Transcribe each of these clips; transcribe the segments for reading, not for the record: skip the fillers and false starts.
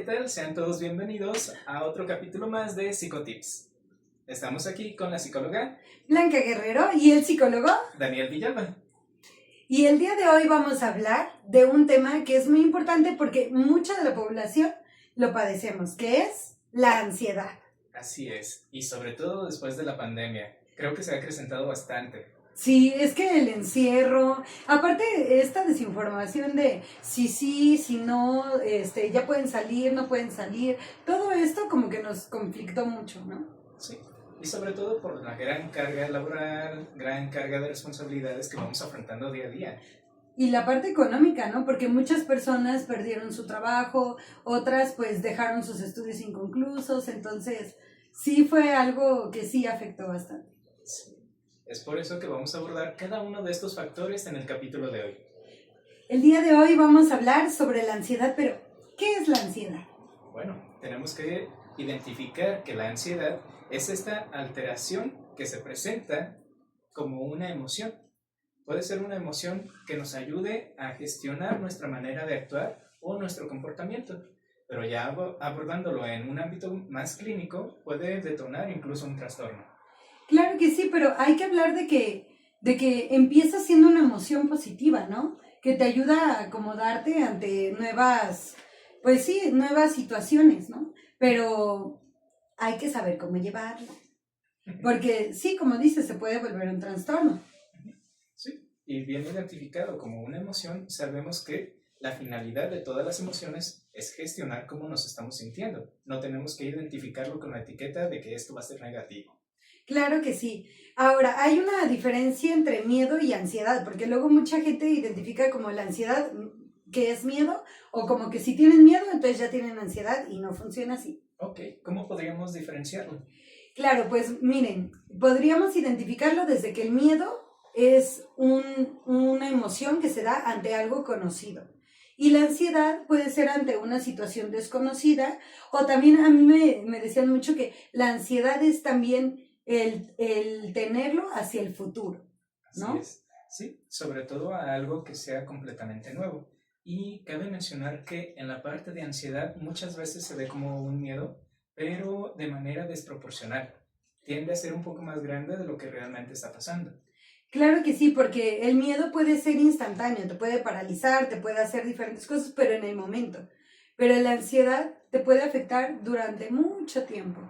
¿qué tal? Sean todos bienvenidos a otro capítulo más de Psicotips. Estamos aquí con la psicóloga Blanca Guerrero y el psicólogo Daniel Villalba. Y el día de hoy vamos a hablar de un tema que es muy importante porque mucha de la población lo padecemos, que es la ansiedad. Así es, y sobre todo después de la pandemia, creo que se ha acrecentado bastante. Sí, es que el encierro, aparte esta desinformación de si no, ya pueden salir, no pueden salir, todo esto como que nos conflictó mucho, ¿no? Sí, y sobre todo por la gran carga laboral, gran carga de responsabilidades que vamos afrontando día a día. Y la parte económica, ¿no? Porque muchas personas perdieron su trabajo, otras pues dejaron sus estudios inconclusos, entonces sí fue algo que sí afectó bastante. Sí. Es por eso que vamos a abordar cada uno de estos factores en el capítulo de hoy. El día de hoy vamos a hablar sobre la ansiedad, pero ¿qué es la ansiedad? Bueno, tenemos que identificar que la ansiedad es esta alteración que se presenta como una emoción. Puede ser una emoción que nos ayude a gestionar nuestra manera de actuar o nuestro comportamiento, pero ya abordándolo en un ámbito más clínico puede detonar incluso un trastorno. Claro que sí, pero hay que hablar de que empieza siendo una emoción positiva, ¿no? Que te ayuda a acomodarte ante nuevas situaciones, ¿no? Pero hay que saber cómo llevarlo. Porque sí, como dices, se puede volver un trastorno. Sí, y bien identificado como una emoción, sabemos que la finalidad de todas las emociones es gestionar cómo nos estamos sintiendo. No tenemos que identificarlo con la etiqueta de que esto va a ser negativo. Claro que sí. Ahora, hay una diferencia entre miedo y ansiedad, porque luego mucha gente identifica como la ansiedad que es miedo, o como que si tienen miedo, entonces ya tienen ansiedad y no funciona así. Ok, ¿cómo podríamos diferenciarlo? Claro, pues miren, podríamos identificarlo desde que el miedo es una emoción que se da ante algo conocido. Y la ansiedad puede ser ante una situación desconocida, o también a mí me decían mucho que la ansiedad es también el tenerlo hacia el futuro, ¿no? Así es. Sí, sobre todo a algo que sea completamente nuevo. Y cabe mencionar que en la parte de ansiedad muchas veces se ve como un miedo, pero de manera desproporcional. Tiende a ser un poco más grande de lo que realmente está pasando. Claro que sí, porque el miedo puede ser instantáneo, te puede paralizar, te puede hacer diferentes cosas, pero en el momento. Pero la ansiedad te puede afectar durante mucho tiempo.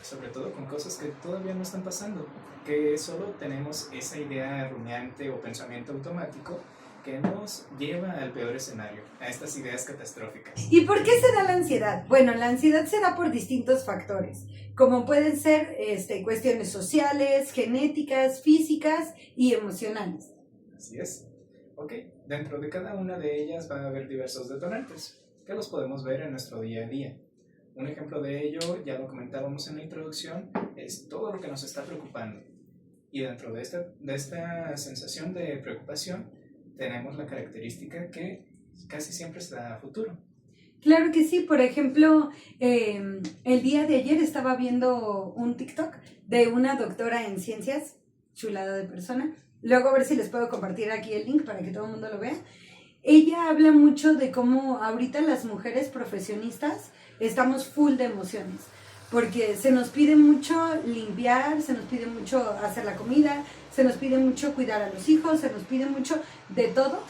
Sobre todo con cosas que todavía no están pasando, que solo tenemos esa idea rumiante o pensamiento automático que nos lleva al peor escenario, a estas ideas catastróficas. ¿Y por qué se da la ansiedad? Bueno, la ansiedad se da por distintos factores, como pueden ser cuestiones sociales, genéticas, físicas y emocionales. Así es. Ok, dentro de cada una de ellas va a haber diversos detonantes, que los podemos ver en nuestro día a día. Un ejemplo de ello, ya lo comentábamos en la introducción, es todo lo que nos está preocupando. Y dentro de esta sensación de preocupación, tenemos la característica que casi siempre está a futuro. Claro que sí, por ejemplo, el día de ayer estaba viendo un TikTok de una doctora en ciencias, chulada de persona. Luego a ver si les puedo compartir aquí el link para que todo el mundo lo vea. Ella habla mucho de cómo ahorita las mujeres profesionistas estamos full de emociones, porque se nos pide mucho limpiar, se nos pide mucho hacer la comida, se nos pide mucho cuidar a los hijos, se nos pide mucho de todo.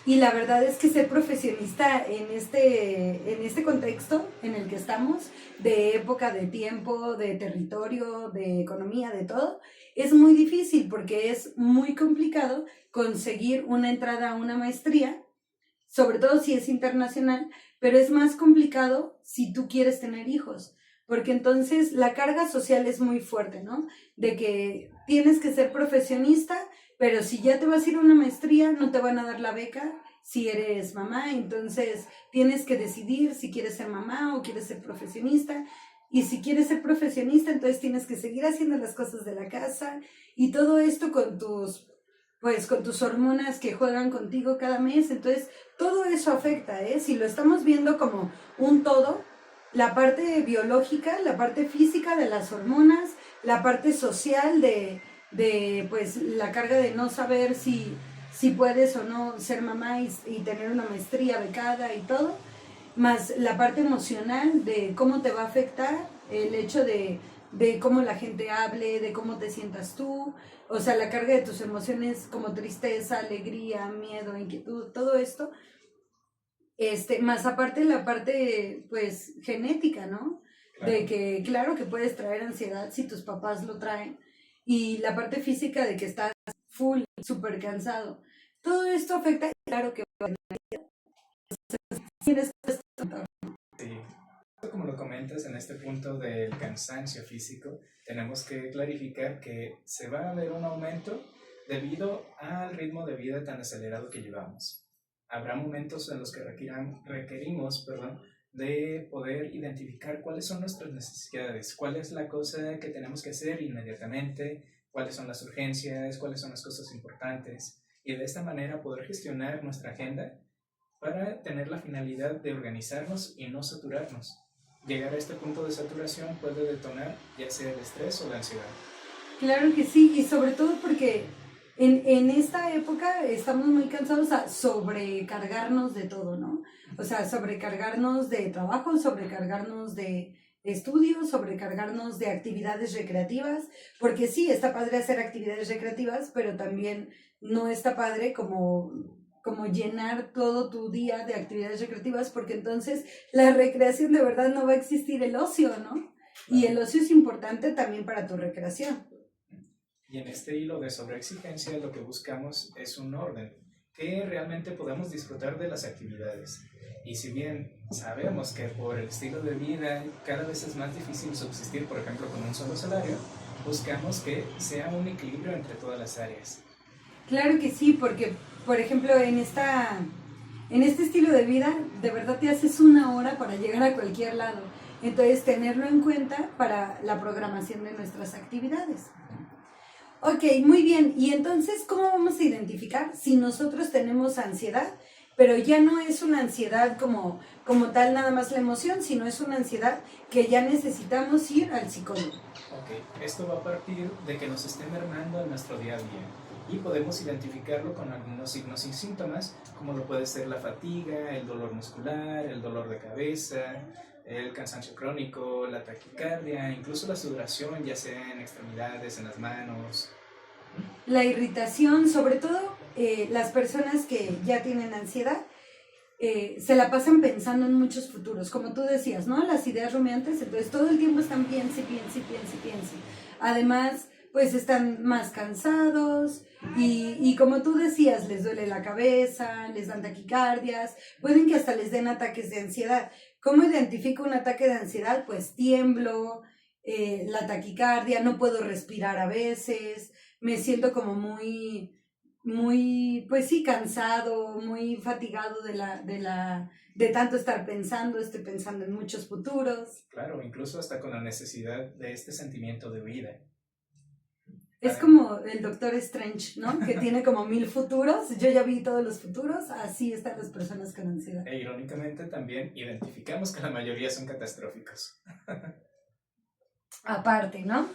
Y la verdad es que ser profesionista en este contexto en el que estamos, de época, de tiempo, de territorio, de economía, de todo, es muy difícil porque es muy complicado conseguir una entrada a una maestría, sobre todo si es internacional, pero es más complicado si tú quieres tener hijos, porque entonces la carga social es muy fuerte, ¿no? De que tienes que ser profesionista, pero si ya te vas a ir a una maestría, no te van a dar la beca si eres mamá, entonces tienes que decidir si quieres ser mamá o quieres ser profesionista. Y si quieres ser profesionista, entonces tienes que seguir haciendo las cosas de la casa y todo esto con tus hormonas que juegan contigo cada mes. Entonces, todo eso afecta, ¿eh? Si lo estamos viendo como un todo, la parte biológica, la parte física de las hormonas, la parte social de pues la carga de no saber si puedes o no ser mamá y tener una maestría becada y todo, más la parte emocional de cómo te va a afectar el hecho de cómo la gente hable, de cómo te sientas tú, o sea, la carga de tus emociones como tristeza, alegría, miedo, inquietud, todo esto, más aparte la parte, pues, genética, ¿no? Claro. De que, claro que puedes traer ansiedad si tus papás lo traen, y la parte física de que estás full, súper cansado. Todo esto afecta, claro que tienes Sí. Como lo comentas en este punto del cansancio físico, tenemos que clarificar que se va a ver un aumento debido al ritmo de vida tan acelerado que llevamos. Habrá momentos en los que requerimos de poder identificar cuáles son nuestras necesidades, cuál es la cosa que tenemos que hacer inmediatamente, cuáles son las urgencias, cuáles son las cosas importantes, y de esta manera poder gestionar nuestra agenda para tener la finalidad de organizarnos y no saturarnos. Llegar a este punto de saturación puede detonar ya sea de estrés o de ansiedad. Claro que sí, y sobre todo porque en esta época estamos muy cansados a sobrecargarnos de todo, ¿no? O sea, sobrecargarnos de trabajo, sobrecargarnos de estudios, sobrecargarnos de actividades recreativas, porque sí, está padre hacer actividades recreativas, pero también no está padre como llenar todo tu día de actividades recreativas, porque entonces la recreación de verdad no va a existir, el ocio, ¿no? Y el ocio es importante también para tu recreación. Y en este hilo de sobreexigencia lo que buscamos es un orden, que realmente podamos disfrutar de las actividades. Y si bien sabemos que por el estilo de vida cada vez es más difícil subsistir, por ejemplo, con un solo salario, buscamos que sea un equilibrio entre todas las áreas. Claro que sí, porque, por ejemplo, en este estilo de vida, de verdad te haces una hora para llegar a cualquier lado. Entonces, tenerlo en cuenta para la programación de nuestras actividades. Ok, muy bien. Y entonces, ¿cómo vamos a identificar si nosotros tenemos ansiedad? Pero ya no es una ansiedad como tal nada más la emoción, sino es una ansiedad que ya necesitamos ir al psicólogo. Ok, esto va a partir de que nos esté mermando en nuestro día a día y podemos identificarlo con algunos signos y síntomas, como lo puede ser la fatiga, el dolor muscular, el dolor de cabeza, el cansancio crónico, la taquicardia, incluso la sudoración, ya sea en extremidades, en las manos. La irritación, sobre todo las personas que ya tienen ansiedad, se la pasan pensando en muchos futuros, como tú decías, ¿no? Las ideas rumiantes, entonces todo el tiempo están piense. Además, pues están más cansados y como tú decías, les duele la cabeza, les dan taquicardias, pueden que hasta les den ataques de ansiedad. ¿Cómo identifico un ataque de ansiedad? Pues tiemblo, la taquicardia, no puedo respirar a veces, me siento como muy, pues sí, cansado, muy fatigado de tanto estar pensando, estoy pensando en muchos futuros. Claro, incluso hasta con la necesidad de este sentimiento de vida. Es como el Doctor Strange, ¿no? Que tiene como 1000 futuros. Yo ya vi todos los futuros. Así están las personas con ansiedad. E irónicamente también identificamos que la mayoría son catastróficos. Aparte, ¿no?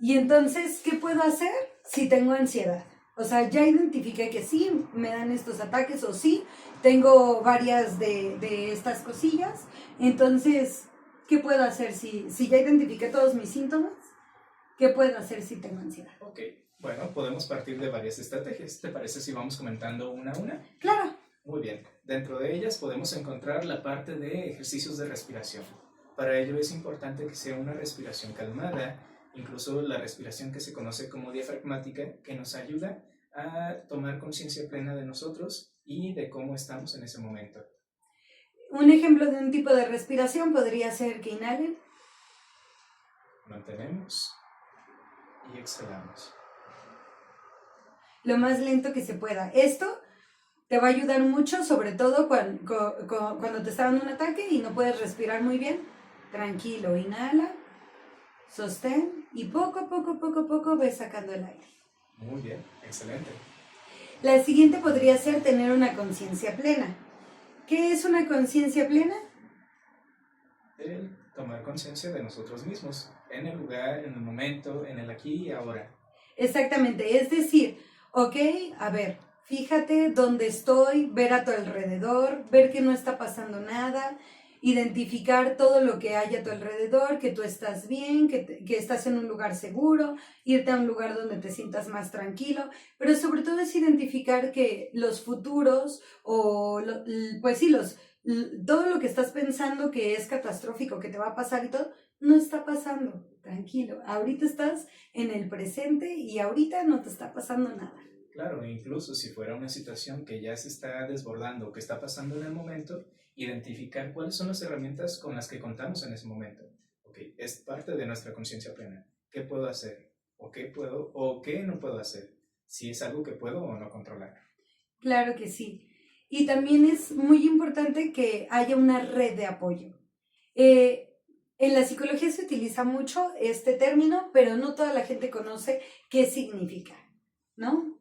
Y entonces, ¿qué puedo hacer si tengo ansiedad? O sea, ya identifiqué que sí, me dan estos ataques o sí, tengo varias de estas cosillas. Entonces, ¿qué puedo hacer si ya identifiqué todos mis síntomas? ¿Qué puedo hacer si tengo ansiedad? Ok, bueno, podemos partir de varias estrategias. ¿Te parece si vamos comentando una a una? Claro. Muy bien. Dentro de ellas podemos encontrar la parte de ejercicios de respiración. Para ello es importante que sea una respiración calmada, incluso la respiración que se conoce como diafragmática, que nos ayuda a tomar conciencia plena de nosotros y de cómo estamos en ese momento. Un ejemplo de un tipo de respiración podría ser que inhalen. Mantenemos y exhalamos. Lo más lento que se pueda. Esto te va a ayudar mucho, sobre todo cuando te está dando un ataque y no puedes respirar muy bien. Tranquilo, inhala, sostén y poco a poco ves sacando el aire. Muy bien, excelente. La siguiente podría ser tener una conciencia plena. ¿Qué es una conciencia plena? El tomar conciencia de nosotros mismos, en el lugar, en el momento, en el aquí y ahora. Exactamente, es decir, ok, a ver, fíjate dónde estoy, ver a tu alrededor, ver que no está pasando nada, identificar todo lo que hay a tu alrededor, que tú estás bien, que estás en un lugar seguro, irte a un lugar donde te sientas más tranquilo, pero sobre todo es identificar que los futuros pues sí, todo lo que estás pensando que es catastrófico, que te va a pasar y todo, no está pasando, tranquilo, ahorita estás en el presente y ahorita no te está pasando nada. Claro, incluso si fuera una situación que ya se está desbordando o que está pasando en el momento, identificar cuáles son las herramientas con las que contamos en ese momento. Ok, es parte de nuestra conciencia plena. ¿Qué puedo hacer? ¿O qué puedo o qué no puedo hacer? Si es algo que puedo o no controlar. Claro que sí. Y también es muy importante que haya una red de apoyo. En la psicología se utiliza mucho este término, pero no toda la gente conoce qué significa, ¿no?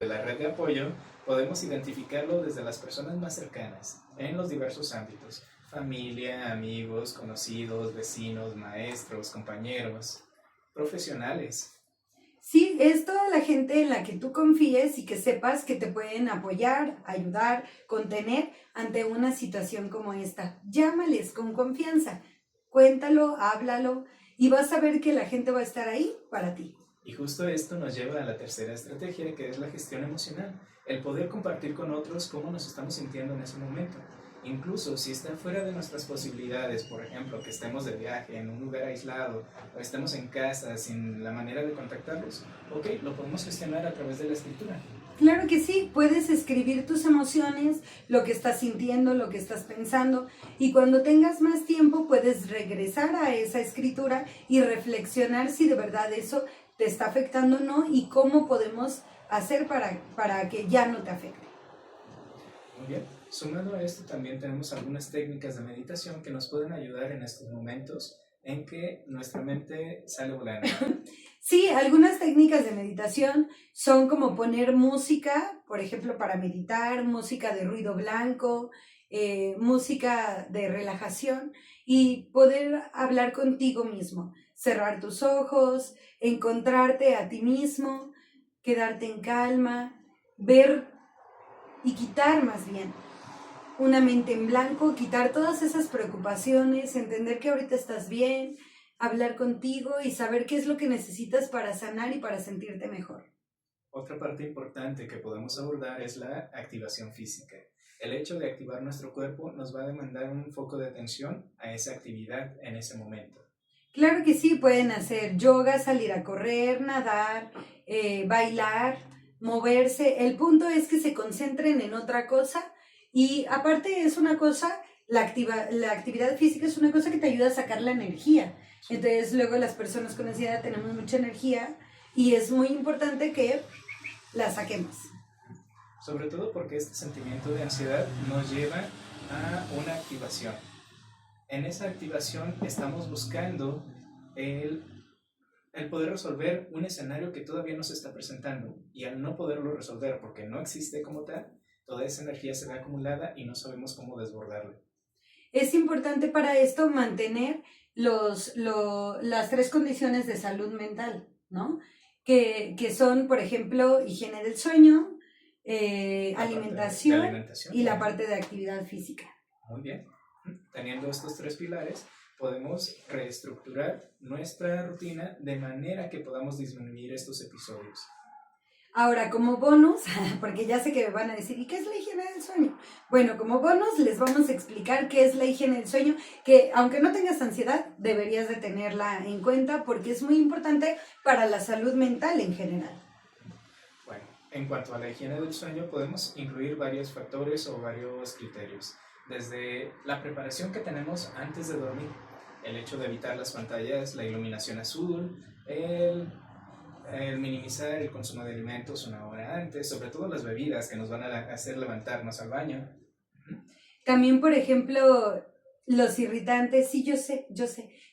De la red de apoyo podemos identificarlo desde las personas más cercanas, en los diversos ámbitos: familia, amigos, conocidos, vecinos, maestros, compañeros, profesionales. Sí, es toda la gente en la que tú confíes y que sepas que te pueden apoyar, ayudar, contener ante una situación como esta. Llámales con confianza, cuéntalo, háblalo y vas a ver que la gente va a estar ahí para ti. Y justo esto nos lleva a la tercera estrategia, que es la gestión emocional, el poder compartir con otros cómo nos estamos sintiendo en ese momento. Incluso si está fuera de nuestras posibilidades, por ejemplo, que estemos de viaje en un lugar aislado o estemos en casa sin la manera de contactarlos, ok, lo podemos gestionar a través de la escritura. Claro que sí, puedes escribir tus emociones, lo que estás sintiendo, lo que estás pensando, y cuando tengas más tiempo puedes regresar a esa escritura y reflexionar si de verdad eso te está afectando o no y cómo podemos hacer para que ya no te afecte. Muy bien. Sumando a esto, también tenemos algunas técnicas de meditación que nos pueden ayudar en estos momentos en que nuestra mente sale volando. Sí, algunas técnicas de meditación son como poner música, por ejemplo, para meditar, música de ruido blanco, música de relajación y poder hablar contigo mismo, cerrar tus ojos, encontrarte a ti mismo, quedarte en calma, ver y quitar más bien una mente en blanco, quitar todas esas preocupaciones, entender que ahorita estás bien, hablar contigo y saber qué es lo que necesitas para sanar y para sentirte mejor. Otra parte importante que podemos abordar es la activación física. El hecho de activar nuestro cuerpo nos va a demandar un foco de atención a esa actividad en ese momento. Claro que sí, pueden hacer yoga, salir a correr, nadar, bailar, moverse. El punto es que se concentren en otra cosa y aparte es una cosa, la actividad física es una cosa que te ayuda a sacar la energía. Entonces luego las personas con ansiedad tenemos mucha energía y es muy importante que la saquemos. Sobre todo porque este sentimiento de ansiedad nos lleva a una activación. En esa activación estamos buscando el poder resolver un escenario que todavía no se está presentando, y al no poderlo resolver porque no existe como tal, toda esa energía se ve acumulada y no sabemos cómo desbordarla. Es importante para esto mantener las 3 condiciones de salud mental, ¿no? Que son, por ejemplo, higiene del sueño, alimentación y la parte de actividad física. Muy bien. Teniendo estos 3 pilares, podemos reestructurar nuestra rutina de manera que podamos disminuir estos episodios. Ahora, como bonus, porque ya sé que me van a decir, ¿y qué es la higiene del sueño? Bueno, como bonus les vamos a explicar qué es la higiene del sueño, que aunque no tengas ansiedad, deberías de tenerla en cuenta porque es muy importante para la salud mental en general. Bueno, en cuanto a la higiene del sueño, podemos incluir varios factores o varios criterios. Desde la preparación que tenemos antes de dormir, el hecho de evitar las pantallas, la iluminación azul, el minimizar el consumo de alimentos una hora antes, sobre todo las bebidas que nos van a hacer levantarnos al baño. También, por ejemplo, los irritantes, sí, yo sé,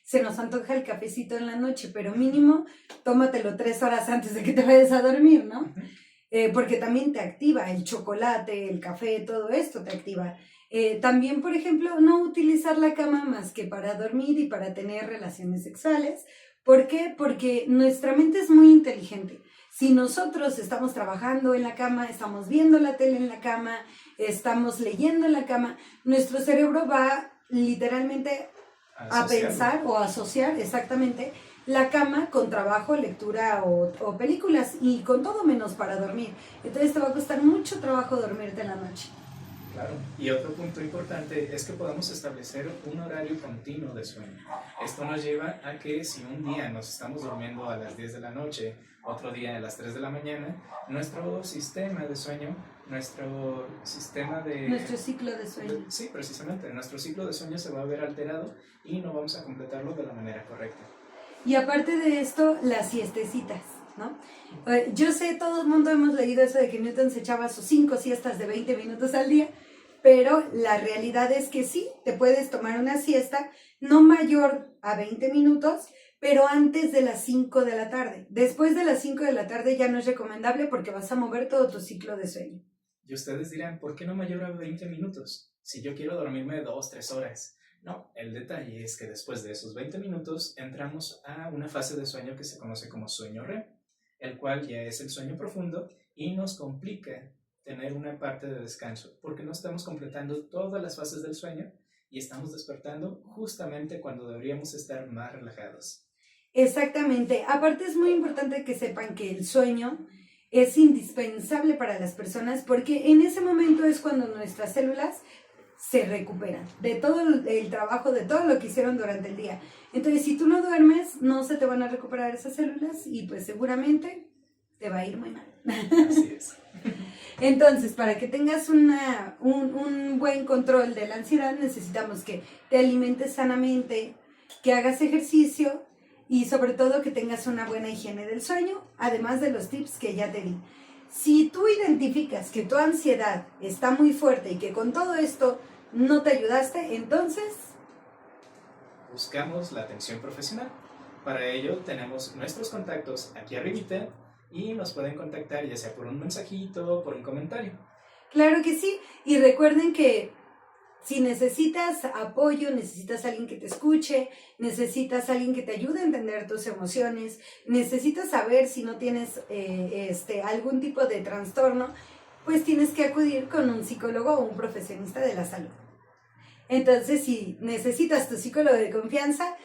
se nos antoja el cafecito en la noche, pero mínimo tómatelo 3 horas antes de que te vayas a dormir, ¿no? Porque también te activa el chocolate, el café, todo esto te activa. También, por ejemplo, no utilizar la cama más que para dormir y para tener relaciones sexuales. ¿Por qué? Porque nuestra mente es muy inteligente. Si nosotros estamos trabajando en la cama, estamos viendo la tele en la cama, estamos leyendo en la cama, nuestro cerebro va literalmente a pensar o a asociar exactamente la cama con trabajo, lectura o películas, y con todo menos para dormir. Entonces te va a costar mucho trabajo dormirte en la noche. Claro, y otro punto importante es que podamos establecer un horario continuo de sueño. Esto nos lleva a que si un día nos estamos durmiendo a las 10 de la noche, otro día a las 3 de la mañana, nuestro sistema de sueño, nuestro ciclo de sueño. Sí, precisamente, nuestro ciclo de sueño se va a ver alterado y no vamos a completarlo de la manera correcta. Y aparte de esto, las siestecitas, ¿no? Yo sé, todo el mundo hemos leído eso de que Newton se echaba sus 5 siestas de 20 minutos al día, pero la realidad es que sí, te puedes tomar una siesta no mayor a 20 minutos, pero antes de las 5 de la tarde. Después de las 5 de la tarde ya no es recomendable porque vas a mover todo tu ciclo de sueño. Y ustedes dirán, ¿por qué no mayor a 20 minutos? Si yo quiero dormirme 2, 3 horas. No, el detalle es que después de esos 20 minutos entramos a una fase de sueño que se conoce como sueño REM, el cual ya es el sueño profundo y nos complica tener una parte de descanso porque no estamos completando todas las fases del sueño y estamos despertando justamente cuando deberíamos estar más relajados. Exactamente. Aparte es muy importante que sepan que el sueño es indispensable para las personas porque en ese momento es cuando nuestras células se recuperan de todo el trabajo, de todo lo que hicieron durante el día. Entonces, si tú no duermes, no se te van a recuperar esas células y pues seguramente te va a ir muy mal. Así es. Entonces, para que tengas un buen control de la ansiedad, necesitamos que te alimentes sanamente, que hagas ejercicio y sobre todo que tengas una buena higiene del sueño, además de los tips que ya te di. Si tú identificas que tu ansiedad está muy fuerte y que con todo esto no te ayudaste, entonces buscamos la atención profesional. Para ello tenemos nuestros contactos aquí arribita y nos pueden contactar ya sea por un mensajito o por un comentario. Claro que sí, y recuerden que si necesitas apoyo, necesitas a alguien que te escuche, necesitas a alguien que te ayude a entender tus emociones, necesitas saber si no tienes algún tipo de trastorno, pues tienes que acudir con un psicólogo o un profesionista de la salud. Entonces, si necesitas tu psicólogo de confianza,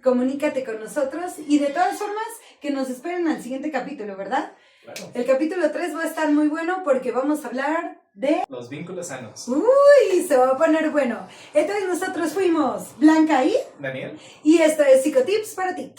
comunícate con nosotros y de todas formas que nos esperen al siguiente capítulo, ¿verdad? Claro. El capítulo 3 va a estar muy bueno porque vamos a hablar de los vínculos sanos. ¡Uy! Se va a poner bueno. Entonces nosotros fuimos Blanca y Daniel. Y esto es Psicotips para ti.